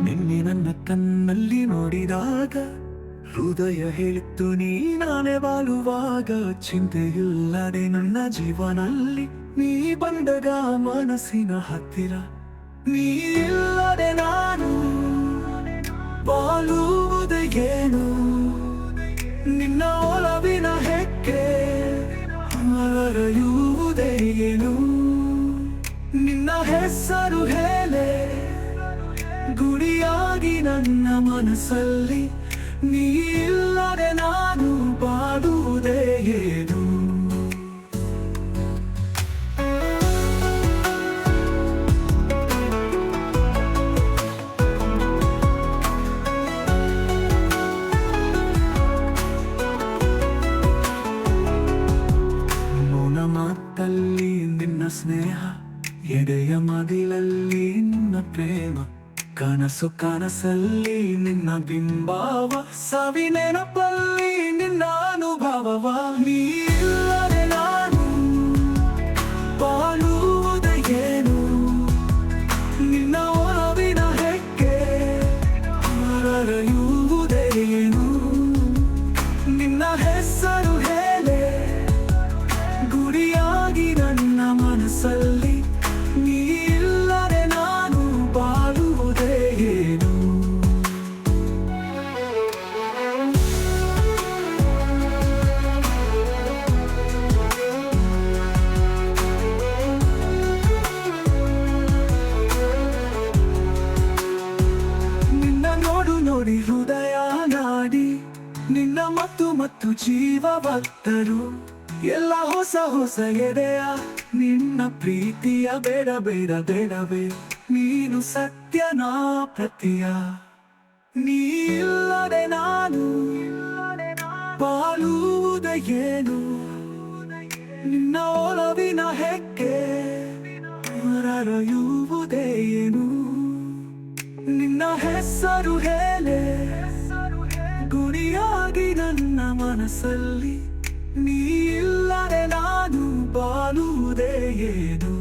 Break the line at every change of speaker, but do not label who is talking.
ನಿನ್ನೆ ನನ್ನ ಕಣ್ಣಲ್ಲಿ ನೋಡಿದಾಗ ಹೃದಯ ಹೇಳಿತ್ತು ನೀ ನಾನೇ ಬಾಳುವಾಗ ಚಿಂತೆಯಿಲ್ಲದೆ ನನ್ನ ಜೀವನಲ್ಲಿ ನೀ ಬಂದಾಗ ಮನಸ್ಸಿನ ಹತ್ತಿರ ನೀ ಇಲ್ಲದೆ ನಾನು ಬಾಳುವುದೇ ಏನು ನಿನ್ನ ಒಲವಿನ ಹೆಕ್ಕೆ ಮರೆಯುವುದೇ ಏನು ನಿನ್ನ ಹೆಸರು ಹೇಳೆ ಗುಡಿಯಾಗಿ ನನ್ನ ಮನಸ್ಸಲ್ಲಿ ನೀ ಇಲ್ಲದೆ ನಾನು ಬಾಳುವುದೇ ಏನು ಮೌನ ಮಾತಲ್ಲಿ ನಿನ್ನ ಸ್ನೇಹ ಎಡೆಯ ಮದಿಲಲ್ಲಿ ನಿನ್ನ ಪ್ರೇಮ ಕನಸು ಕನಸಲ್ಲಿ ನಿನ್ನ ಬಿಂಬಾವ ಸವಿ ನೆನಪಲ್ಲಿ ನಿನ್ನ ಅನುಭವವ ನೀ ಇಲ್ಲದೆ ನಾನು ಬಾಳುವುದೇ ಏನು ನಿನ್ನ ಒಲವಿನ ಹೆಕ್ಕೆ ಮರೆಯುವುದೇ ಏನು ನಿನ್ನ ಹೆಸರು ಹೇಳೆ ಗುಡಿಯಾಗಿ ನನ್ನ ಮನಸ್ಸಲ್ಲಿ ನೀ ಇಲ್ಲದೆ ನಾನು ಬಾಳುವುದೇ ಏನು ನಿನ್ನ ನೋಡು ನೋಡಿ ಹೃದಯ ನಾಡಿ ನಿನ್ನ ಮತ್ತು ಜೀವವತ್ತರು ಎಲ್ಲ ಹೊಸ ಹೊಸ ಎದೆಯ ನಿನ್ನ ಪ್ರೀತಿಯ ಬೇಡ ಬೇಡ ಬೇಡವೇ ನೀನು ಸತ್ಯನಾ ಪ್ರತಿಯ ನೀ ಇಲ್ಲದೆ ನಾನು ಬಾಳುವುದೇ ಏನು ನಿನ್ನ ಒಲವಿನ ಹೆಕ್ಕೆ ಮರೆಯುವುದೇ ಏನು ನಿನ್ನ ಹೆಸರು ಹೇಳೆ ಗುಡಿಯಾಗಿ ನನ್ನ ಮನಸ್ಸಲ್ಲಿ ನೀ ಇಲ್ಲದೆ ನಾನು ಬಾಳುವುದೇ ಏನು